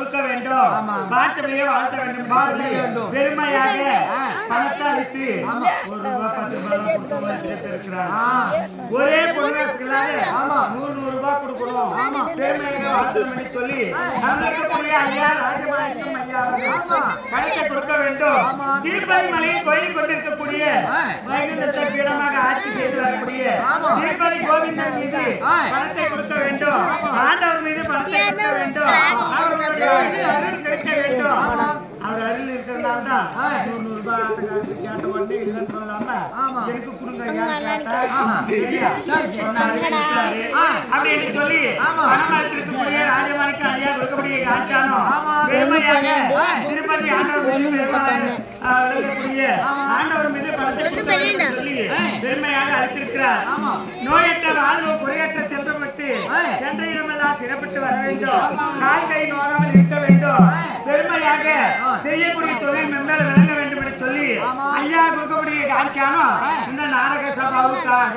கொடுக்க வேண்டும், மாற்றமையே வாழ்த்த வேண்டும். பெருமையாக பணத்தை அளித்து ஒரே பொருளாதார 100 ரூபாய் கொடுக்கணும், பெருமையாக வாழ்த்து சொல்லி ஐயா ராஜமாணிக்கம் ஐயா பணத்தை கொடுக்க வேண்டும். திருப்பதி மலையில் கோயில் கொண்டிருக்கக்கூடிய வைகுண்டத்தை பீடமாக ஆட்சி செய்து வரக்கூடிய திருப்பதி கோவிந்தன் மீது பணத்தை கொடுக்க வேண்டும், ஆண்டவர் மீது பணத்தை கொடுக்க வேண்டும், அவர்களுடைய அருள் கிடைக்க வேண்டும். அவர் அருள் இருக்கிறதுனால தான் 100 ரூபாய் கேட்ட உடனே இல்லைன்னு சொல்லாம எனக்கு கொடுங்க அப்படின்னு சொல்லி பணம் அளித்திருக்கக்கூடிய ராஜமாணிக்கம் ஐயா கொடுக்கக்கூடிய காட்சானோ பெருமையாக திருப்பதி ஆண்டவர் மீது பணத்தை சொல்லி பெருமையாக அளித்திருக்கிறார். நோயற்ற வாழ்வு குறையற்ற சென்றப்பட்டு சென்ற இடமெல்லாம் திறப்பட்டு வர வேண்டும், கால் கை நோகாமல் இருக்க வேண்டும், பெருமையாக செய்யக்கூடிய தொழில் மென்மேல விளங்க வேண்டும் என்று சொல்லி ஐயா கொடுக்கக்கூடிய காட்சியானோ இந்த நாடக சபாவுக்காக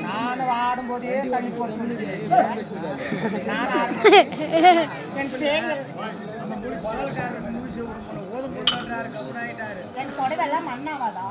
நான் ஆடும்போதே தண்ணி போட்டு என் கொடைவெல்லாம் மண்ணாவாதா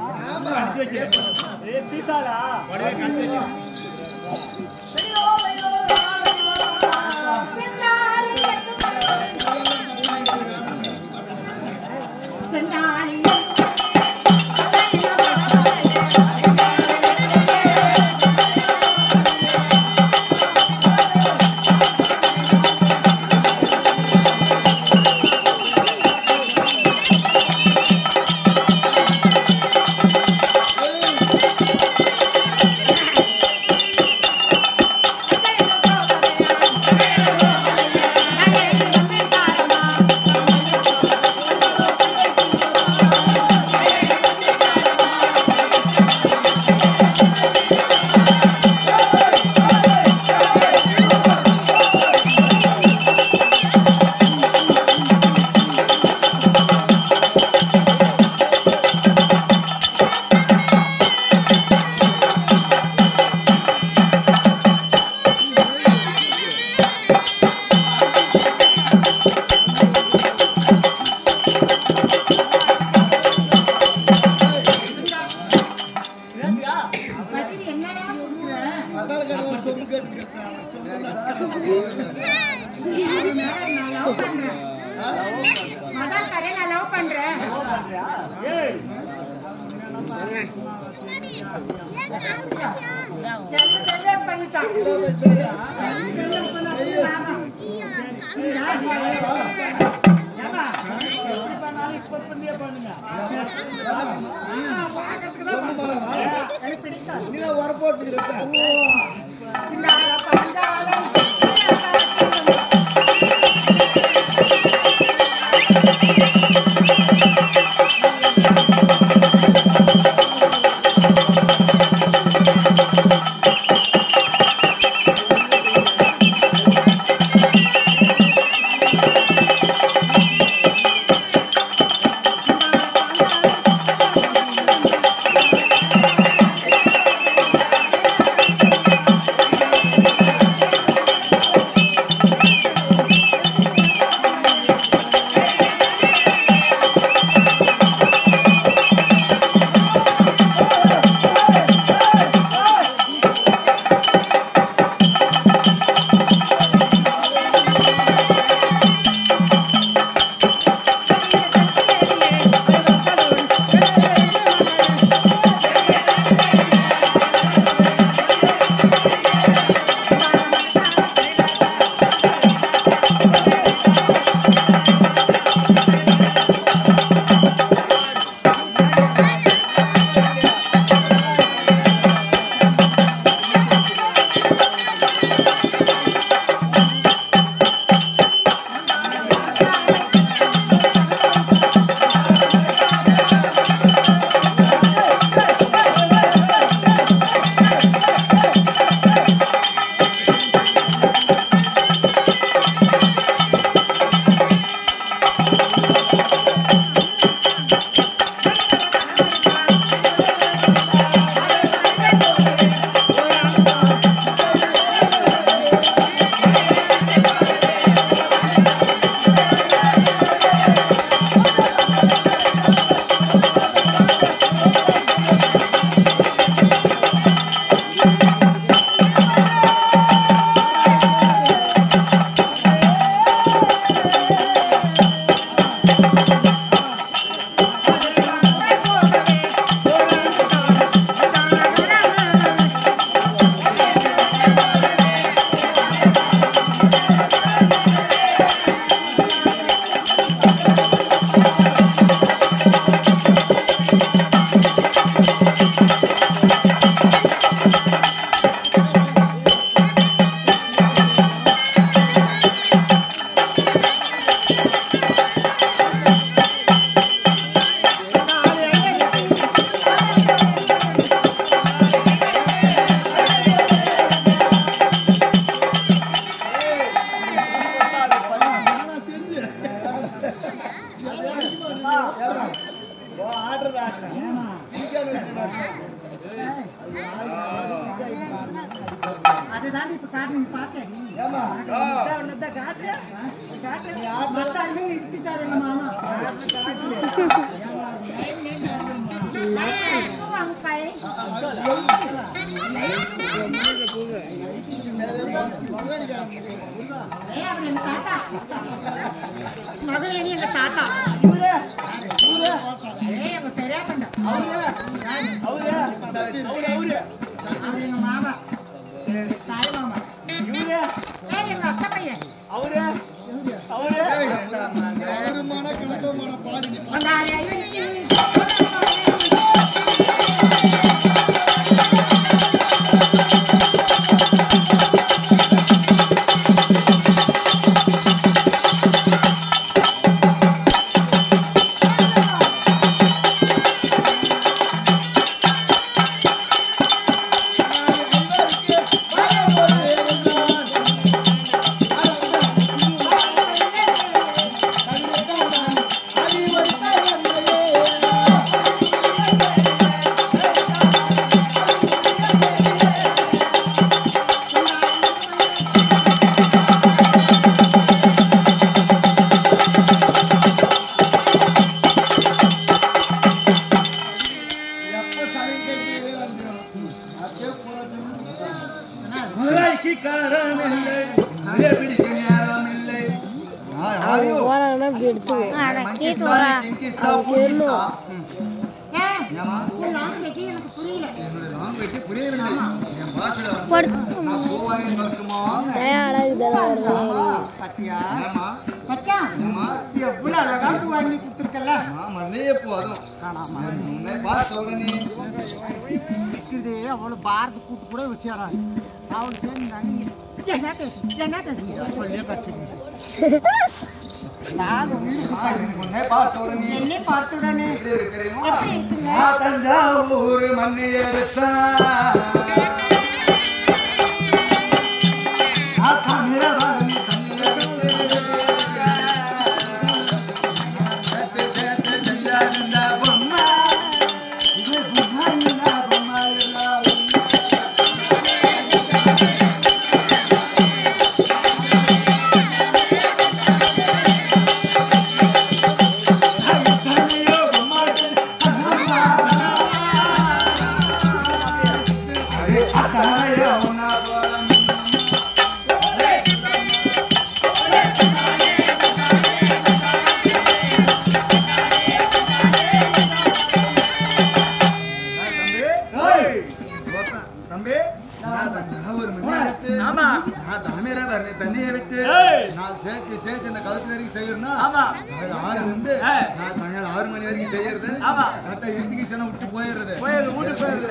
மகளிர் எங்க தாத்தா சரியா பண்ண எங்க மாமா தாய் மாமா எங்க அக்கா பையன் அவ்வளவு பாரத கூட்டு கூட வச்சாராது அவள் சேர்ந்து தஞ்சாவூர் மண்ணை எடுத்தா தண்ணியை விட்டு நான் சேர்த்து சேர்த்து இந்த கழுத்து வரைக்கும் செய்யறேன்னா 6 இருந்து சாயங்காலம் 6 மணி வரைக்கும் செய்யறது வீட்டுக்கு சொன்னா விட்டு போயிடுறது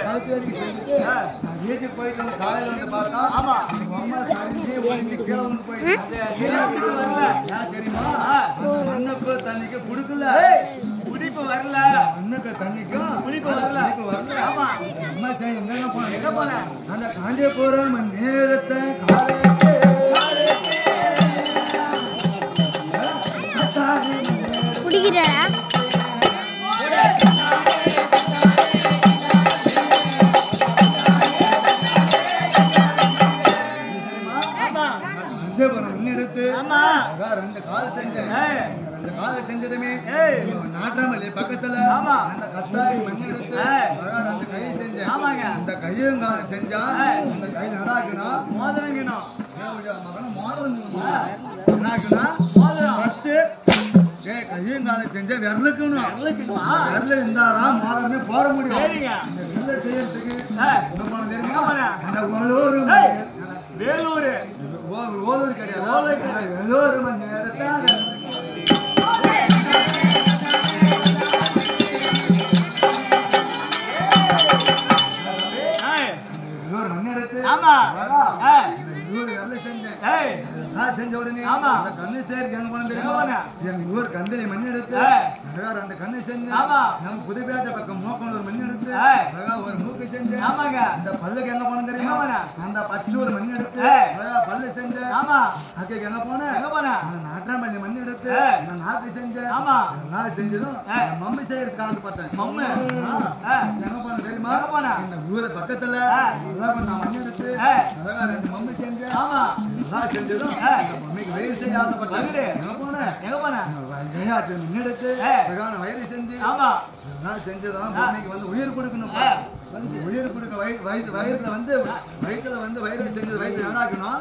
கழுத்து வரைக்கும் செஞ்சுட்டு நான் வீட்டுக்கு போயிட்டு காலையில வந்து பார்த்தா அம்மா சரிஞ்சு கீழே வந்து போயிட்டு தெரியுமா மண்ணுக்கு தண்ணிக்கு குடுக்கல குடிப்பு வரல மண்ணுக்கு தண்ணிக்கும் குடிப்பு வரல அம்மா சரி எங்க போன அந்த காஞ்சிபுரம் நேரத்தை குடிக்கிறாடா முன்னெடுத்து 2 கால் செஞ்சேன் 2 கால் செஞ்சதுமே நாட்டாமல்லி பக்கத்துல அந்த கட்டாய் மண்ணெடுத்து 2 கை செஞ்சேன் அந்த கையும் காலம் செஞ்சா அந்த கை நடாக்கணும் மோதிரங்கணும் கையும் காலம் செஞ்சா விரலுக்கணும் விரல இருந்தாதான் மோதிரமே போட முடியும் விரல செய்யறதுக்கு அந்த வேலூர் ஓலூர் கிடையாது வேலூர் மணி நேரத்தை செஞ்ச உடனே ஆமா. அந்த கண்ணு சேர்க்கு எங்க போன தெரியுமா? எங்க ஊர் கந்தளி மண் எடுத்து அந்த கண்ணு செஞ்சு நம்ம புதுப்பேட்டை பக்கம் மூக்கனூர் மண் எடுத்து ஒரு மூக்கு செஞ்சு அந்த பல்லுக்கு எங்க போன தெரியுமா? அந்த பச்சூர் மண் எடுத்து பல்லு செஞ்சு அதுக்கு எங்க போன அந்த நாட்டாம்பள்ளி மண் எடுத்து அந்த நாட்டு செஞ்சு எல்லாம் செஞ்சதும் மம்மி செய்யறது காசு பார்த்தேன். எங்க போன தெரியுமா? இந்த ஊரை பக்கத்துல மண் எடுத்து ரெண்டு மம்மி செஞ்சு எல்லாம் செஞ்சதும் மம்மிக்கு வயிறு செய்ய ஆசைப்பட்டேன். எங்க போன விளையாட்டு மண் எடுத்து வயிறு செஞ்சு எல்லாம் செஞ்சதும் மம்மிக்கு வந்து உயிர் கொடுக்கணும். உயிர் கொடுக்க வயிறுல வந்து வயிற்றுல வந்து வயிறு செஞ்சது வயிற்று என்னாக்கணும்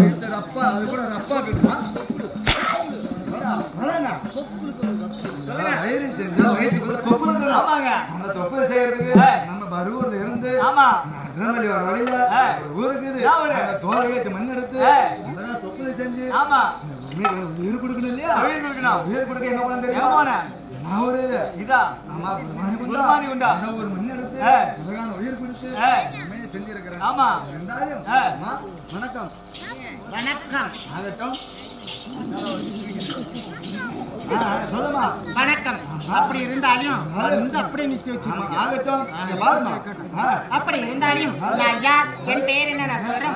வயிற்று ரப்பா அது கூட ரப்பா கட்டுமா வயிறு செஞ்சா வயிற்றுக்குள்ள தொப்பு அந்த தொப்பு செய்யறதுக்கு நம்ம பரூர்ல இருந்து திருநெல்வேலி வழியில ஊருக்கு அந்த தோலை வைத்து மண் எடுத்து தொப்பு செஞ்சு உயிர் கொடுக்கணும் இல்லையா? உயிர் கொடுக்க என்ன பண்ண தெரியும்? ஒரு மண் எடுத்து உயிர் கொடுத்து செஞ்சிருக்கிறேன். வணக்கம் வணக்கம் ஆகட்டும். சொல்லுமா வணக்கம். அப்படி இருந்தாலும் அப்படியே நிக்க வச்சிருக்கீங்க. ஆகட்டும். அப்படி இருந்தாலும் நான் யார், என் பேர் என்ன நான் சொல்றேன்.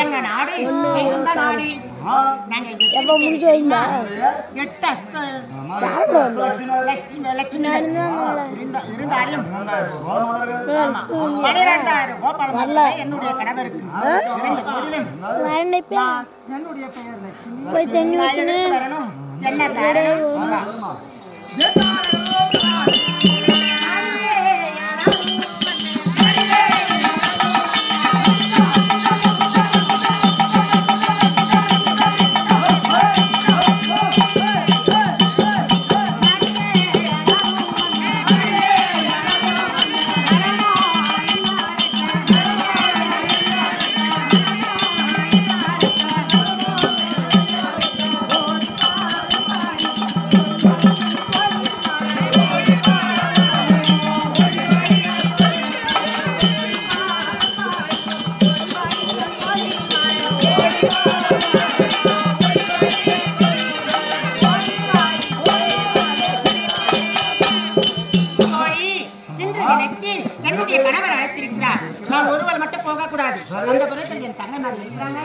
எங்க நாடு எந்த நாடு நாங்க எப்ப முடிஞ்சு வைங்களா 8 லட்சுமி இருந்தாலும் 12,000 கோபால் என்னுடைய கணவருக்கு இரண்டு போதிலும் என்னுடைய பெயர் லட்சுமி வரணும். என்ன காரணம்? என்னுடைய கணவர் அழைத்திருக்கிறார். நான் ஒருவர் மட்டும் போக கூடாது. அந்த புறத்தில் என் தங்கை மாதிரி இருக்கிறாங்க.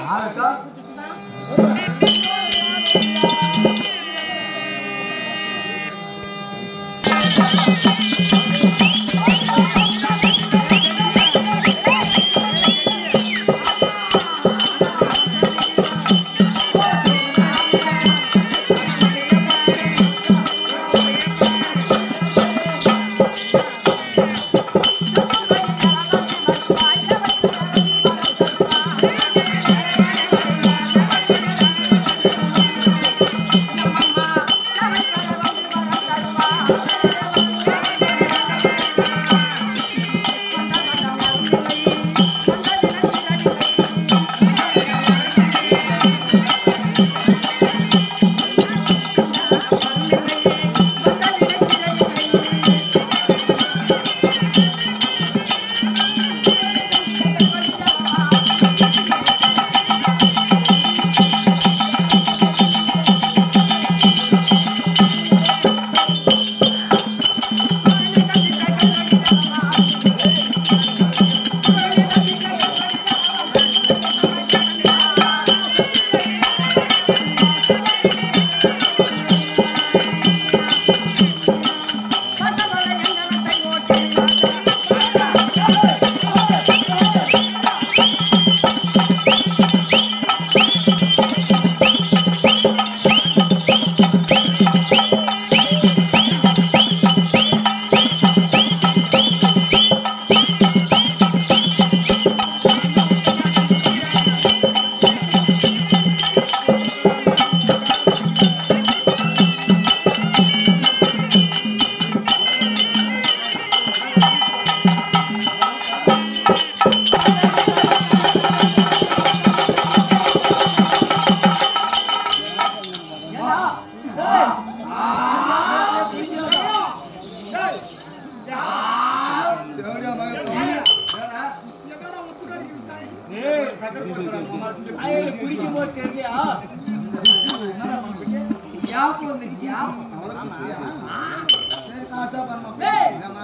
குடிக்கும் போது தெரியா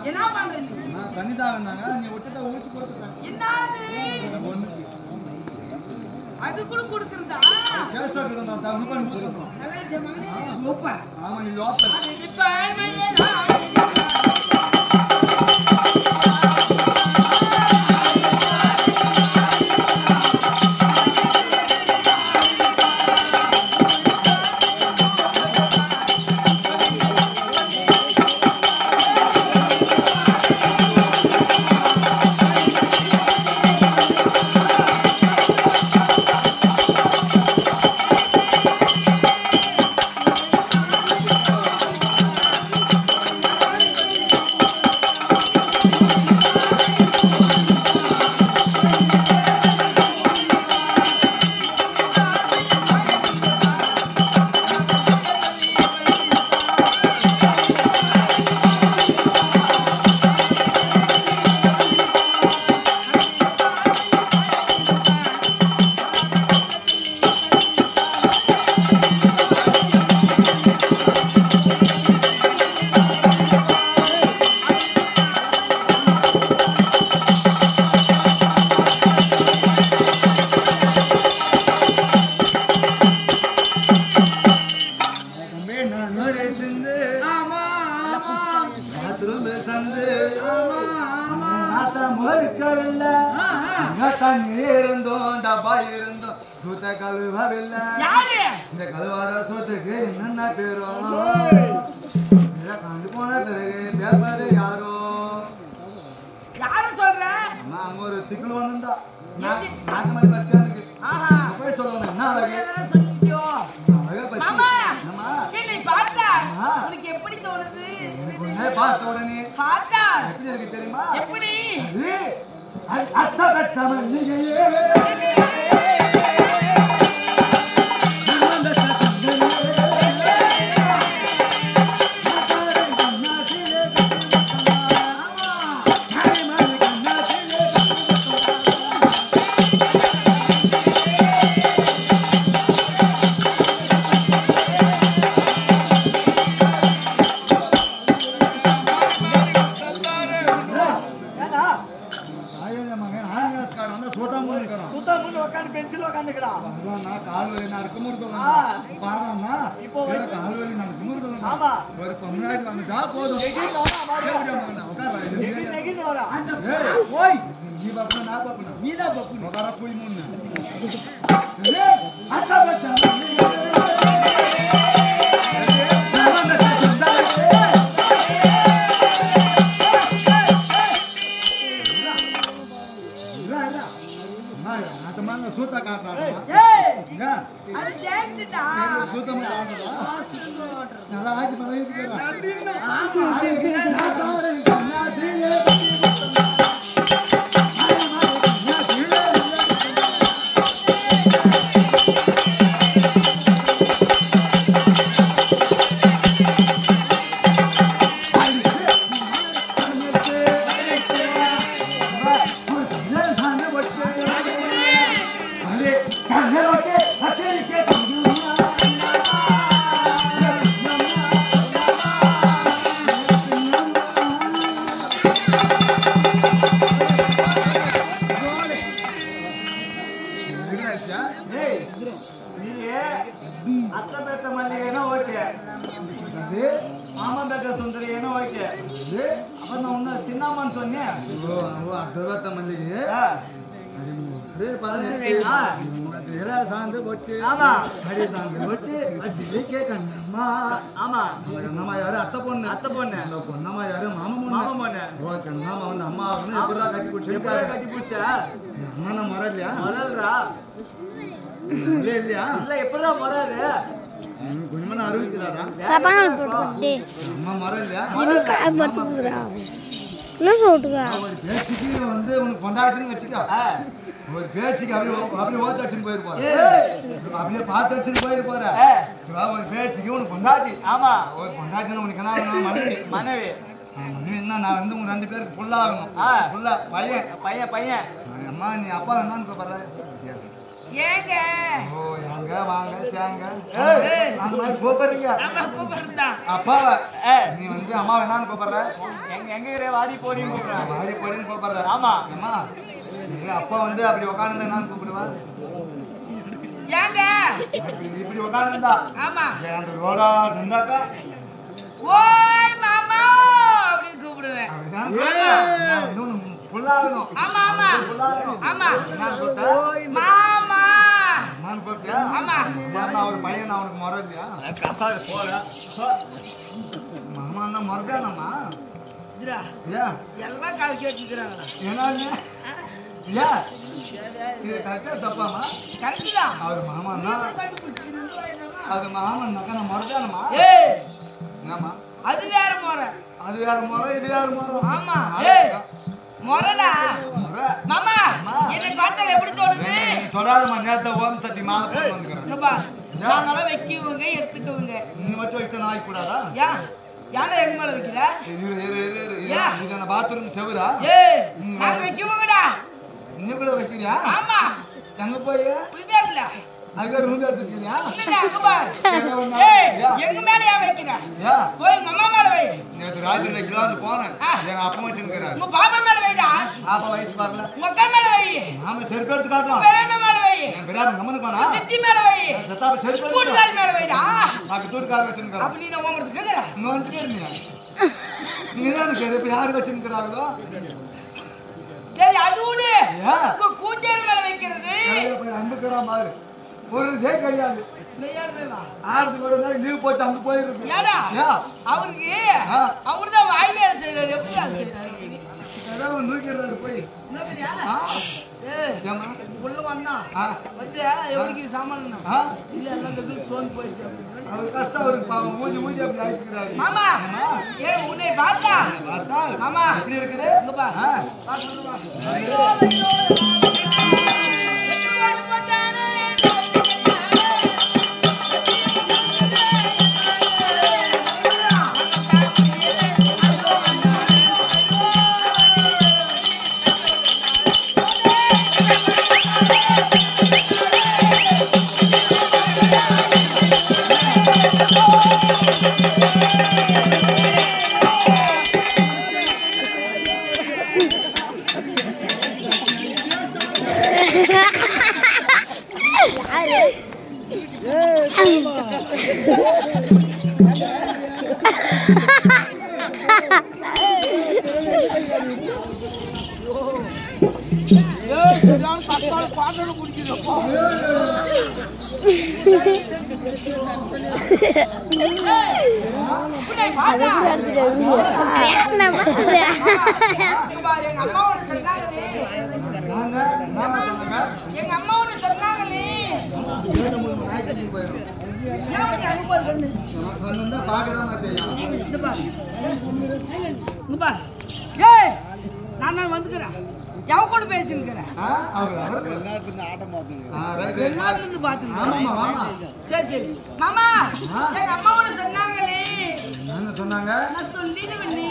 என்ன பண்றீங்க? தண்ணி தான் வந்தாங்க நீ விட்டுட்ட ஊற்றி கொடுத்துட்டேன் அது கூட கொடுத்துருந்தா கேஸ்டா இருந்தா தான் பண்ணி கொடுக்கணும் ஆமா நீ லோப்பர் இருந்தோம் டப்பா இருந்தோம் சூத்த கழுவவில்லை இந்த கழுவாத சூத்துக்கு என்னென்ன பேரும் கண்டு போன பிறகு பேப்பது யாரோ சொல்ற அங்க ஒரு சிக்கல் வந்திருந்தா நாட்டுமலை பஸ் ஸ்டாண்டுக்கு போய் சொல்லணும் என்ன அழகு எப்படி தோணுது பார்த்த உடனே பார்த்தா எப்படி இருக்கு தெரியுமா எப்படி அத்த பெத்தவன் சூத்த காட்டுறாங்க நல்லா ஆக்கி அத்த பெத்த மல்லிகைனா ஓகே மாமா பெத்த சுந்தரி ஏனோ ஓகே அப்ப நான் ஒண்ணு சின்னம்மான்னு சொன்னேன் அத்த பெத்த மல்லிகை சாந்து போட்டு ஹரி சாந்து போட்டு கண்ணம்மா ஆமா கண்ணம்மா யாரு அத்தை பொண்ணு அந்த பொண்ணம்மா யாரு மாமா பொண்ணு கண்ணம்மா வந்து அம்மா எப்படிதான் கட்டி பிடிச்சா அம்மா நான் மறலையா மறல்றா இல்லையா இல்ல எப்படிதான் மறாரு கொஞ்சமா அறிவிக்கிறாரா அம்மா மறலையா ஒரு பேச்சுக்கு வந்து உனக்கு கொண்டாடுன்னு வச்சுக்கோ ஒரு பேச்சுக்கு அப்படியே ஓத்து அடிச்சுன்னு போயிருப்பாரு அப்படியே பார்த்து அடிச்சுன்னு போயிருப்பாரு ஒரு பேச்சுக்கு உனக்கு கொண்டாட்டி ஆமா ஒரு கொண்டாட்டின்னு உனக்கு என்ன மனைவி மனைவி என்ன நான் வந்து உங்க 2 பேருக்கு புல்லாகணும் புள்ள பையன் பையன் அம்மா நீ அப்பா என்னன்னு பாரு ஏங்க ஓ எங்க வாங்க சேங்க ஏய், அந்த மாதிரி கூப்பிடுறீங்க ஆமா கூப்பிடுறா அப்பா நீ வந்து அம்மா வேணான்னு கூப்பிடுற எங்க வாடி போறீங்க கூப்பிடுறேன். மாடி போடின்னு கூப்பிடுற ஆமா. அம்மா எங்க அப்பா வந்து அப்படி உட்காந்து என்னன்னு கூப்பிடுவா ஏங்க இப்படி உட்காந்துருந்தா ஆமா அந்த ரோடா இருந்தாக்கா ஓய் மாமா அப்படின்னு கூப்பிடுவேன் அப்படிதான் இன்னும் புல்லாகணும் ஆமா ஆமா ஆமா என்னன்னு கூப்பிட்ட மாமா நான் கூப்பிட்டியா ஆமா. நான் ஒரு பையன் அவனுக்கு முறை இல்லையா மாமா முறைதானம்மா இதுடா ஏன் எல்லாம் கால் கேட்டுக்கிறாங்களா என்னன்னு ஏன் இது கரெக்டா தப்பாமா கரெக்ட் தான் அவர் மாமான்னா அது மாமன்னாக்கா நான் முறைதானம்மா ஏய் என்னம்மா அது வேற முறை அது வேற முறை இது வேற முறை ஆமா ஏய் முறைடா முறை மாமா என்னை பார்த்தால எப்படி தோணுது நீ தொடாதம்மா நேரத்தை ஓம் சக்தி மாலை போட்டு வந்துக்கிறேன் இங்க பாரு நாங்களாம் வைக்குவங்க எடுத்துக்குவங்க நீ மட்டும் வைக்க நாய்க்கு கூடாதா ஏன் யானை எங்க மேல வைக்கிற இது என்ன பாத்ரூம் செவுரா ஏய் நாங்க வைக்குவங்கடா நீ கூட வைக்கிறியா ஆமா எங்க போய் புரியாதுல அதுக்கு ரூம் எடுத்துக்கிறியா இல்லடா அங்க பாரு ஏய் எங்க மேல ஏன் வைக்கிற ஏன் போய் உங்க அம்மா மேல வை நேற்று ராத்திரி வைக்கலாம்னு போனேன் எங்க அப்பா வச்சுருக்கிறாரு உங்க பாப்பா மேல வைடா பாப்பா வயசு பாக்கல உங்க அக்கா மேல வை நாம செருப்பு எடுத்து காட்டலாம் பெரியண்ண மேல வை என் பிராம கம்மனுக்கு போனா சித்தி மேல வை சத்தாப்ப செருப்பு கூட்டுக்காரி மேல வைடா பாக்கு தூர்கார வச்சுருக்கிறான் அப்ப நீ நான் உங்கள்ட்ட கேக்குற இங்க வந்துட்டே இருந்தீங்க நீங்க தான் கேரு இப்ப யாரு வச்சுருக்கிறாங்களோ சரி அது விடு ஏன் உங்க கூட்டாரி மேல வைக்கிறது அந்துக்கிறான் பாரு ஒரு இதே கிடையாது மெய்யாலுமேவா? ஆறுக்கு ஒரு நாள் லீவ் போட்டு அங்க போயிருக்கு ஏடா ஏன் அவருக்கு ஆ. அவர்தான் வாய் மேல செய்யறாரு எப்படி வேலை செய்யறாரு ஏதாவது நூக்கிறாரு போய் என்ன தெரியா ஆ? ஏய் ஏம்மா? உள்ள வந்தா ஆ? வந்து எவருக்கு சாமான் ஆ? இல்ல எல்லாம் கட்டு சோர்ந்து போயிடுச்சு அப்படின்னு. அவர் கஷ்டம் அவருக்கு பாவம் ஊதி ஊதி அப்படி ஆகிக்கிறாரு மாமா ஏ உன்னை பார்த்தா பார்த்தா மாமா எப்படி இருக்குது இங்க பா ஆ? வா சொல்லுவா எங்க அம்மா ஒண்ணு சொன்னாங்களே நான் தான் வந்துக்கிறேன் எவ கூட பேசிருக்கிறேன் சரி சரி மாமா எங்க அம்மா ஒண்ணு சொன்னாங்களே சொன்னாங்க நான் சொல்லிடுவேன் நீ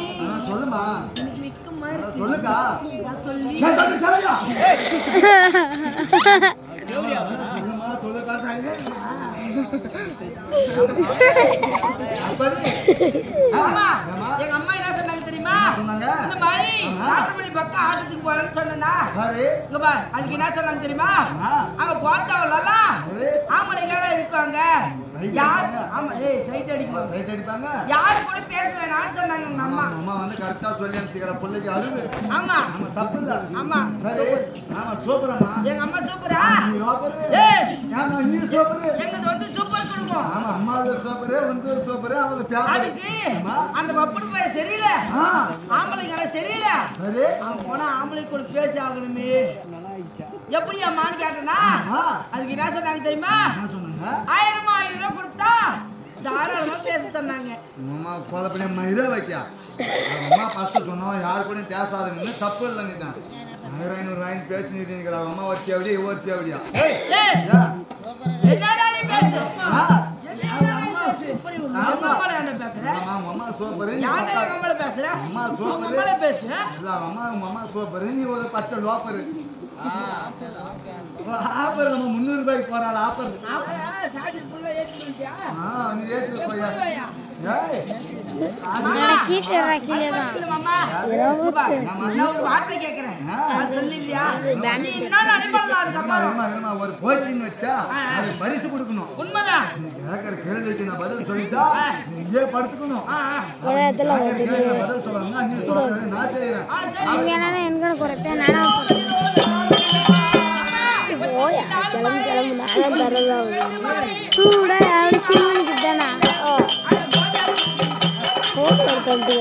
சொல்லுமா எனக்கு மிக்க மாதிரி சொல்லுக்கா நான் சொல்லி மாமா எங்க அம்மா என்ன சொன்னாங்க தெரியுமா இந்த மாதிரி ராத்திரி பக்கம் ஆட்டத்துக்கு போறேன்னு சொன்னா இங்க பாரு அதுக்கு என்ன சொன்னாங்க தெரியுமா அங்க போட்டவங்க ஆம்பளைங்க இருக்காங்க யார் ஆமா ஏய் சைட் அடிப்பாங்க யாரு கூட பேச வேணாம்னு சொன்னாங்க எங்க அம்மா அம்மா வந்து கரெக்டா சொல்லி அனுப்பிச்சுக்கிற பிள்ளைக்கு அருமை ஆமா ஆமா தப்பு இல்ல ஆமா சரி ஆமா சூப்பரம்மா எங்க அம்மா சூப்பரா சூப்பரு ஏய் ஏமா நீ சூப்பரு எங்க வந்து சூப்பர் குடும்பம் ஆமா அம்மாவோட சூப்பரு வந்து சூப்பரு அவளோட பேர் அதுக்கு அந்த பப்புடு பைய சரியில்லை ஆம்பளைங்க சரியில்லை சரி அவன் போனா ஆம்பளை கூட பேசி ஆகணுமே எப்படி அம்மான்னு கேட்டனா அதுக்கு என்ன சொன்னாங்க தெரியுமா என்ன சொன்னாங்க 1000 ரூபாய் கொடுத்தா தாராளமா பேச சொன்னாங்க அம்மா போதப்படி அம்மா இதை வைக்கா அம்மா ஃபர்ஸ்ட் சொன்னா யாரு கூட பேசாதுன்னு தப்பு இல்லை நீ தான் 500 ரூபாய் பேசினீங்கிற அம்மா ஒருத்தி அப்படியே ஒருத்தி அப்படியா ஏய் என்னடா நீ பேசு என்னடா நீ பேசு அம்மால என்ன பேசுற அம்மா சூப்பர் யாரே அம்மால பேசுற அம்மா சூப்பர் அம்மால பேசு இல்ல அம்மா சூப்பர் நீ ஒரு பச்சை லோப்பர் ஆப்பர் நம்ம 300 ரூபாய்க்கு போறாள் ஆப்பர் சாடி புள்ள ஏத்திட்டியா நீ ஏத்து போயா ஏய் மாமா நான் ஒரு வார்த்தை கேக்குறேன் நான் சொல்லியா நீ என்ன நினைப்பலாம் அதுக்கு அப்புறம் ஒரு போட்டின்னு வச்சா அது பரிசு கொடுக்கணும் உண்மைதான் நீ கேக்குற கேள்விக்கு நான் பதில் சொல்லிட்டா நீ இங்கே படுத்துக்கணும் பதில் சொல்லணும்னா நீ சொல்றது நான் செய்யறேன் நீங்க என்ன என்கூட குறைப்பேன் நானா போயா கிளம்பு நானும் தரதா சூடா யாரும் சிம்முன்னு தானா போட்டோ எடுத்துட்டு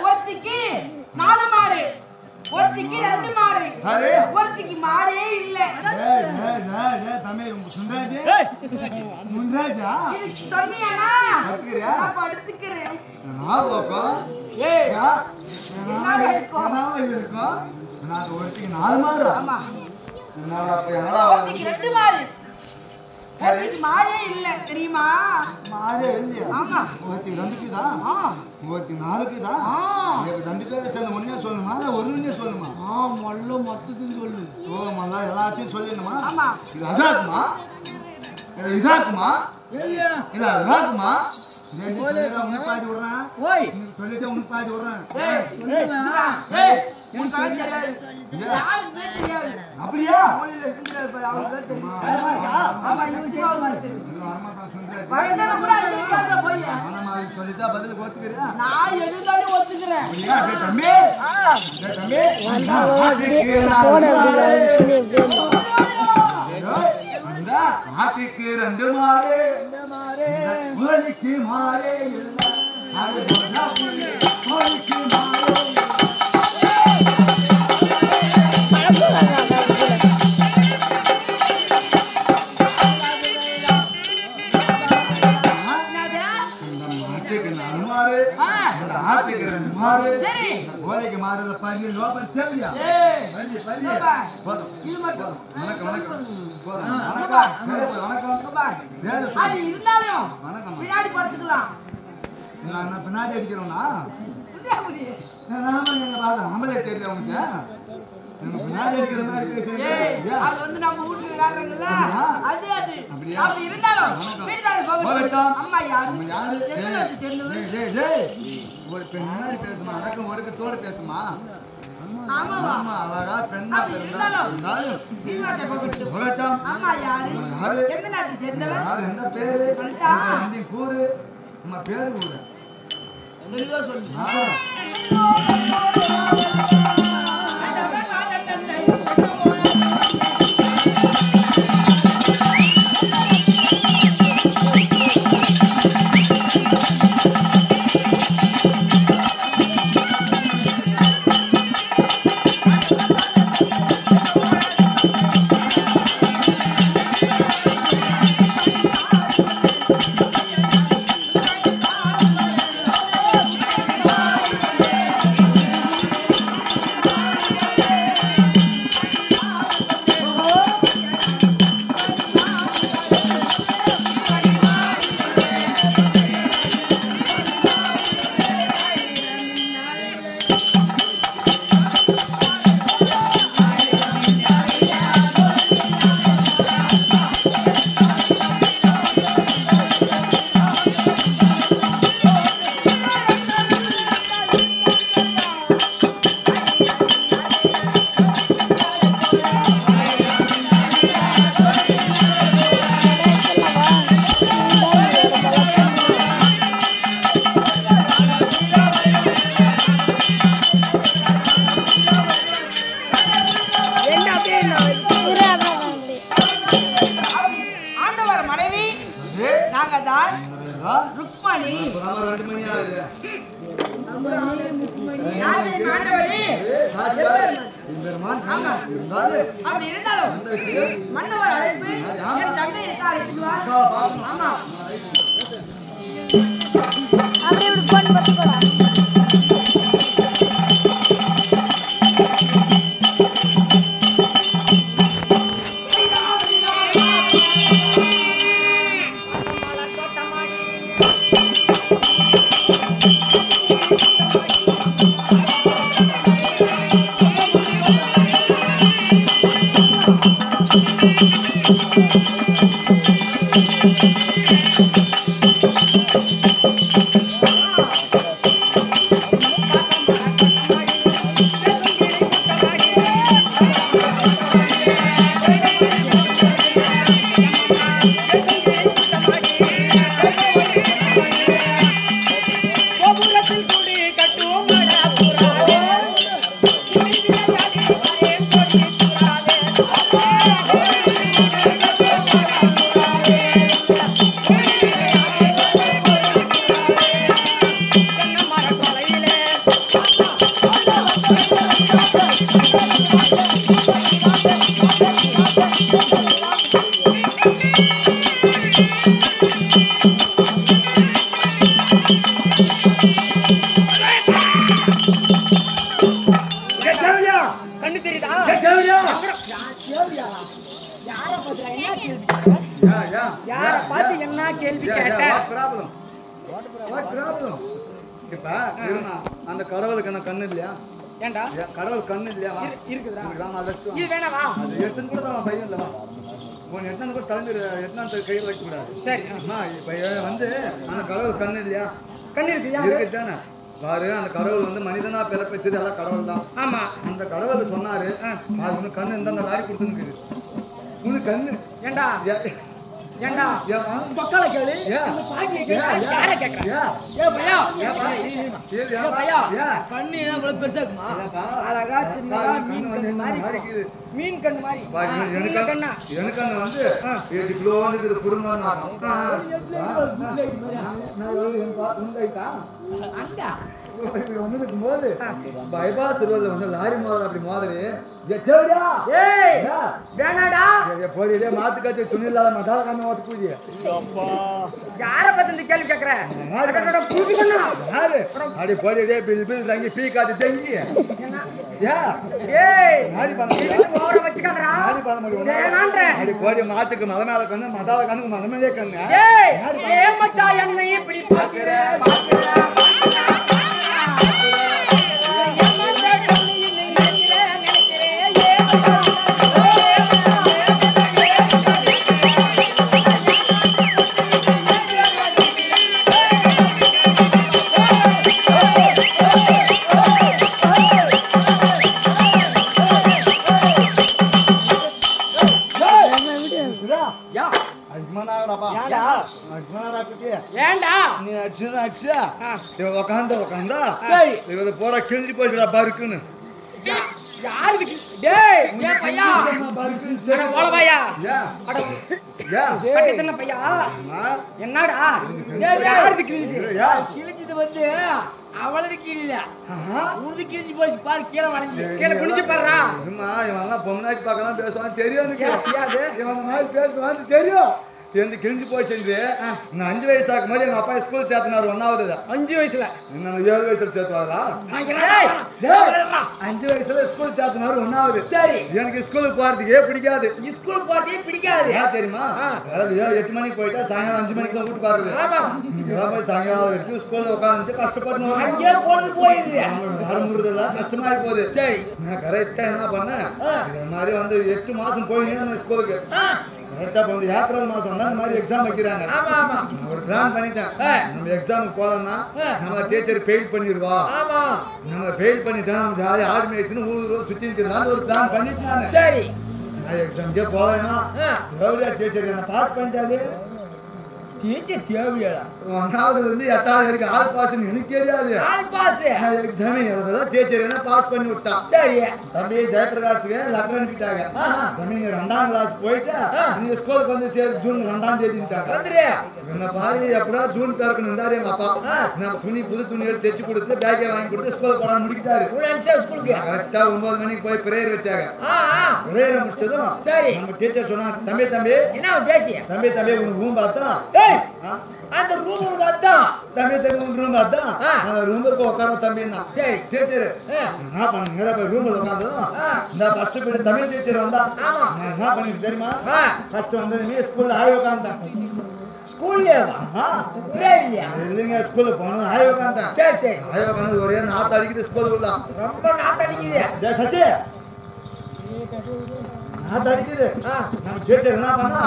ஒருத்திக்கு 4 மாறு ஒருத்திக்கு 2 மாறு ஒருத்திக்கு மாறே இல்ல சொன்னியா நான் படுத்துக்கிறேன் ஒருத்திக்கு 4 மாறு ஆமா ஒருத்திக்கு 2 மாறு ஒருத்திக்கு மாறே இல்ல தெரியுமா மாறே இல்லையா ஆமா ஒருத்திக்கு 2க்கு தான் ஒருத்திக்கு 4க்கு தான் 2 பேர் சேர்ந்து ஒண்ணே சொல்லணுமா ஒண்ணே சொல்லணுமா மொல்ல மொத்தத்தையும் சொல்லு ஓ மல்ல எல்லாத்தையும் சொல்லணுமா ஆமா இது அதாக்குமா இது இதாக்குமா ஏய்யா இல்ல அதாக்குமா உனக்கு பாதி விடுறேன் ஓய் சொல்லிட்டு உனக்கு பாதி விடுறேன் உன் கணக்கு தெரியாது யாருமே தெரியாது அப்படியா மொழியில செஞ்சிராரு பாரு அவருக்கு தெரியும் ஆமா கூட அடிக்காத போய் சொல்லிட்டா பதில் ஒத்துக்கிறியா நான் எதுனாலும் ஒத்துக்கிறேன் தம்பி ஆட்டுக்கு 2 மாறு கோழிக்கு மாறே கோழிக்கு மாறே ஆட்டுக்கு 2 மாறு கோழிக்கு மாறுல பாதி லோபம் தேவையா இது மட்டும் வணக்கம் இருந்தாலும் பின்னாடி படுத்துக்கலாம் பின்னாடி அடிக்கிறோம்னா முடியாது நம்மளே தெரியல உனக்கு பின்னாடி அடிக்கிற மாதிரி பேசுறீங்க அது வந்து நம்ம வீட்டுல விளையாடுறாங்கல்ல அது அது அப்படி இருந்தாலும் வீட்டுல போகட்டும் அம்மா யாரு ஒரு பின்னாடி பேசுமா அடக்கம் ஒருக்கு தோடு பேசுமா ஆமா ஆமா அழகா பெண்ணா இருந்தாலும் போகட்டும் அம்மா யாரு எந்த நாட்டு சேர்ந்தவன் எந்த பேரு கூறு நம்ம பேரு கூறு தெளிவா சொல்லு மணி இப்பதாம்மா 2 மணி ஆகுது. யாரு ஆண்டவரே பெருமான் இருந்தாலும் அப்படி இருந்தாலும் மன்னவர் அழைப்பு என் தங்கை அழைத்துவார். ஆமா அப்படியே இப்படி போட்டு பார்த்துக்கோடா. அந்த கடவுளுக்கு என்ன கண்ணு இல்லையா? ஏண்டா கடவுள் கண்ணு இல்லையா? இருக்குதா இருக்குதா? இது வேணாவா? அது எடுத்துன்னு கூட தான் பையன் இல்லவா? உன் எட்டாந்து கூட தலைமையில் எட்டாந்து கையில் வைக்க கூடாது. சரி இப்ப வந்து அந்த கடவுள் கண்ணு இல்லையா? கண்ணு இருக்கு இருக்குதானே பாரு. அந்த கடவுள் வந்து மனிதனா பிறப்பிச்சது எல்லாம் கடவுள் தான். ஆமா அந்த கடவுள் சொன்னாரு அது ஒண்ணு கண்ணு இருந்தா அந்த லாரி கொடுத்துருக்கு உனக்கு கண்ணு. ஏண்டா ஏண்டா பக்கால கேளு பாட்டி யார கேக்குறா? ஏ பையா ஏ பையா கண்ணு என்ன இவ்வளவு பெருசா இருக்குமா? அழகா சின்னதா மீன் கண்ணு மாதிரி இருக்குது. மீன் கண்ணு மாதிரி எனக்கு கண்ணா எனக்கு கண்ணு வந்து 8 கிலோ இருக்குது குடும்பம் அங்க வந்துருக்கும் போது பைபாஸ் ரோட்ல வந்து லாரி மோதல் அப்படி மோதலி வேணாடா போடியே மாத்து காட்சி துணி இல்லாத மசாலா காம ஓட்டு போய் யார பத்தி இந்த கேள்வி கேக்குற? யாரு அடி போடியே பில் பில் தங்கி பீ காட்டி தங்கி ஓட வச்சுக்காதடா. அடி போடி மாத்துக்கு மலை மேல கண்ணு மசாலா கண்ணுக்கு மலை மேலே கண்ணு. ஏ மச்சான் என்னை இப்படி பாக்குற போற கிழிஞ்சு போச்சுடா பருக்குன்னு. என்னடா கிழிஞ்சது வந்து அவளது கீழே உருது கிழிஞ்சு போச்சு பாரு. கீழே வளைஞ்சு கீழே குடிச்சு பாருடா. இவன் பொம்னாட்டி பார்க்கலாம் பேசுவான்னு தெரியும். இவன் மாதிரி பேசுவான்னு தெரியும். வந்து கிழிஞ்சு போச்சு. நான் 5 வயசு ஆகும் போது எங்க அப்பா ஸ்கூல் சேர்த்துனாரு. 1வது 5 வயசுல என்ன 7 வயசுல சேர்த்துவாங்களா? 5 வயசுல ஸ்கூல் சேர்த்துனாரு 1வது. சரி எனக்கு ஸ்கூலுக்கு போறதுக்கே பிடிக்காது. ஸ்கூலுக்கு போறதே பிடிக்காது. ஏன் தெரியுமா? அதாவது 8 மணிக்கு போயிட்டா சாயங்காலம் 5 மணிக்கு தான் வீட்டுக்கு வருது. போய் சாயங்காலம் வரைக்கும் ஸ்கூல்ல உட்காந்து கஷ்டப்பட்டு வரமுறதுல கஷ்டமா போகுது. சரி நான் கரெக்டா என்ன பண்ணேன், இந்த மாதிரி வந்து 8 மாசம் போய் ஸ்கூலுக்கு கரெக்டா வந்து ஏப்ரல் மாசம் தான் இந்த மாதிரி எக்ஸாம் வைக்கிறாங்க. ஒரு பிளான் பண்ணிட்டேன். நம்ம எக்ஸாமுக்கு போறோம்னா நம்ம டீச்சர் ஃபெயில் பண்ணிடுவா. நம்ம ஃபெயில் பண்ணிட்டா நம்ம ஜாலியா ஆடு மேய்ச்சின்னு ஊர் சுத்தி இருக்கிறதால ஒரு பிளான் பண்ணிட்டாங்க. சரி நான் எக்ஸாம்க்கே போவேன்னா டீச்சர் என்ன பாஸ் பண்ணிட்டாலே டீச்சர் தேவையா? 1வது இருந்து 8வது வரைக்கும் ஆல் பாஸ்ன்னு எனக்கு தெரியாது. All pass. நான் எக்ஸாம் எழுதல டீச்சர் என்ன பாஸ் பண்ணி விட்டான். சரி. தம்பி ஜெயபிரகாஷ்க்கு லெட்டர் அனுப்பிட்டாங்க. தம்பி நீ 2ஆம் கிளாஸ் போயிட்டா நீ ஸ்கூலுக்கு வந்து சேர் ஜூன் 2ஆம் தேதிட்டாங்க. வந்துரு. என்ன பாரு எப்படா ஜூன் பேருக்கு வந்தாரு எங்க அப்பா. நான் புது துணி எடுத்து தைச்சு கொடுத்து பேக்கே வாங்கி கொடுத்து ஸ்கூலுக்கு போறான்னு முடிக்கிட்டாரு. ஸ்கூலுக்கு கரெக்டா 9 மணிக்கு போய் பிரேயர் வச்சாங்க. பிரேயர் முடிச்சதும் சரி நம்ம டீச்சர் சொன்னாங்க தம்பி என்ன பேசிய தம்பி உனக்கு ரூம் பார்த்தா அந்த ரூம் உனக்கு அதான் தம்பி உன் ரூம் பார்த்தா அந்த ரூமுக்கு உட்கார தம்பின்னா சரி டீச்சர் என்ன பண்ண நேரா போய் ரூம்ல உட்கார்ந்ததும் இந்த ஃபர்ஸ்ட் பீரியட் தமிழ் டீச்சர் வந்தா நான் என்ன பண்ணிட்டு தெரியுமா ஃபர்ஸ்ட் வந்து நீ ஸ்கூல்ல ஆய் உட்கார்ந்தேன். ஸ்கூல்ல இல்லைங்க ஸ்கூல்ல போனோம் ஆய் உட்கார்ந்தேன். சரி சரி ஆய் உட்கார்ந்து ஒரே நாத்து அடிக்குது ஸ்கூலுக்குள்ள. ரொம்ப நாத்து அடிக்குது சசி நாத்து அடிக்குது. நம்ம டீச்சர் என்ன பண்ணா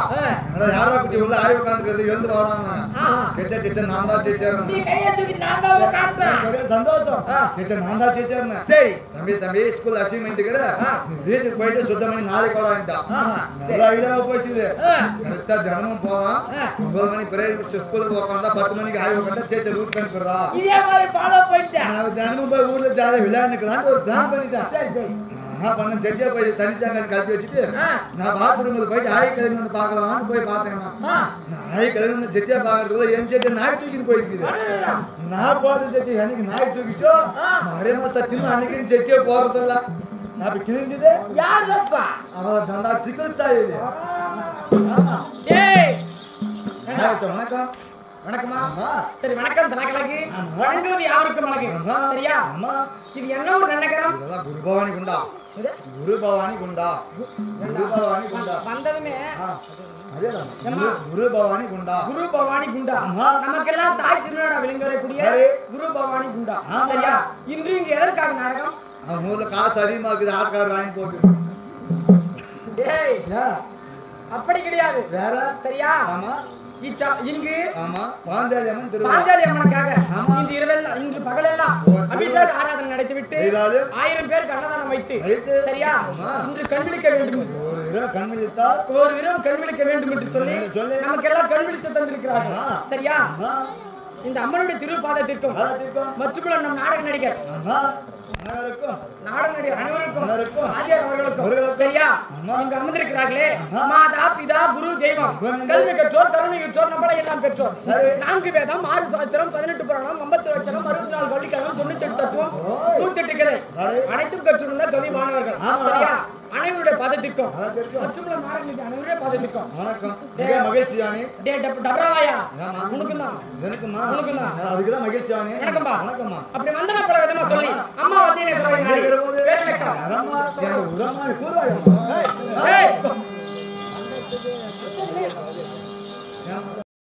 யாரோ குட்டி உள்ள ஆய் உட்கார்ந்துக்கிறது எழுந்து வாடாங்க. டீச்சர் நான் தான் டீச்சர். நீ கையை தூக்கி நான் தான் உட்கார்ந்தேன். ஒரே சந்தோஷம். டீச்சர் நான் தான் டீச்சர்னு. சரி தம்பி ஸ்கூல் அசைன்மெண்ட்டுக்கு நீ வீட்டுக்கு போயிட்டு சுத்தம் பண்ணி நாளைக்கு வாடான்ட்டான். நல்லா ஐடியாவா போச்சுது. கரெக்டா தினமும் போறான். 9 மணி பிரேயர் முடிச்சு ஸ்கூலுக்கு உட்காந்தா 10 மணிக்கு ஆய் உட்காந்தா டீச்சர் ரூட் பண்ணி போடுறா. இதே மாதிரி ஃபாலோ பண்ணிட்டேன். நான் தினமும் போய் ஊர்ல ஜாலியா விளையாண்டுக்கலான்னு ஒரு பிளான் பண்ணிட்டேன். சரி சரி நான் பண்ண செட்டியா போய் தனித்தாங்க கழிச்சு வச்சுட்டு நான் பாத்ரூம்ல போயிட்டு ஆய் கிழமை வந்து பாக்கலாம்னு போய் பார்த்தேன். நான் ஆய் கிழமை வந்து செட்டியா பாக்குறதுக்குள்ள என் செட்டியா நாய் தூக்கிட்டு போயிருக்குது. நான் போறது செட்டி எனக்கு நாய் தூக்கிச்சோ அரே மாசம் தின்னு அன்னைக்கு செட்டியா போறதில்ல. நான் இப்ப கிழிஞ்சது யார் தப்பா அவ தண்டா திக்கல்தாய். ஏய் வணக்கம். வணக்கம்மா. சரி வணக்கம் தனக்கலக்கு. வணங்குவது யாருக்கு வணக்கம் சரியா? இது என்ன ஒரு நன்னகரம்? இதெல்லாம் குருபவானி குண்டா. குருபவானி குண்டா. குருபவானி குண்டா வந்ததுமே அதேதான் குரு பவானி குண்டா. குரு பவானி குண்டா நமக்கெல்லாம் தாய் திருநாடா விளங்கக்கூடிய குரு பவானி குண்டா சரியா? இன்று இங்க எதற்காக நாடகம்? அவன் ஊர்ல காசு அதிகமா இருக்குது ஆட்கார் வாங்கி போட்டு. ஏய் அப்படி கிடையாது வேற சரியா? ஆமா இங்கு ஆமா பாஞ்சாலி அம்மன் திருவிழா. பாஞ்சாலி அம்மனுக்காக இன்று இரவெல்லாம் இன்று பகலெல்லாம் அபிஷேக ஆராதனை நடத்திவிட்டு 1000 பேருக்கு அன்னதானம் வைத்து சரியா? இன்று கண்விழிக்க வேண்டும். ஒரு இரவு கண்விழித்தால் ஒரு இரவு கண்விழிக்க வேண்டும் என்று சொல்லி நமக்கெல்லாம் கண்விழித்து தந்திருக்கிறார்கள் சரியா? இந்த அம்மனுடைய திருப்பாதத்திற்கும் மற்றும் நம் நாடக நடிகர் அனைவருக்கும் ஆகியோர் அவர்களுக்கும் சரியா இங்கு அமர்ந்திருக்கிறார்களே மாதா பிதா குரு தெய்வம் கல்வி கற்றோர் கருணை கற்றோர் நம்மளை எல்லாம் பெற்றோர் 4 வேதம் 6 சாஸ்திரம் 18 புராணம் 50 வச்சனம் 64 கல்விக்காலம் 98 தத்துவம் 108 கதை அனைத்தும் கற்றிருந்த கவி மாணவர்கள் சரியா? அனைவருடைய பாதத்திற்கும் மற்றும் அனைவருடைய பாதத்திற்கும் வணக்கம். மகிழ்ச்சியானே டபராவாயா உனக்குதான் எனக்குமா உனக்குதான் அதுக்குதான் மகிழ்ச்சியானே. வணக்கம்பா. வணக்கம்மா. அப்படி வந்தன பல விதமா சொல்லி அம்மா வந்தீனே சொல்லுங்க.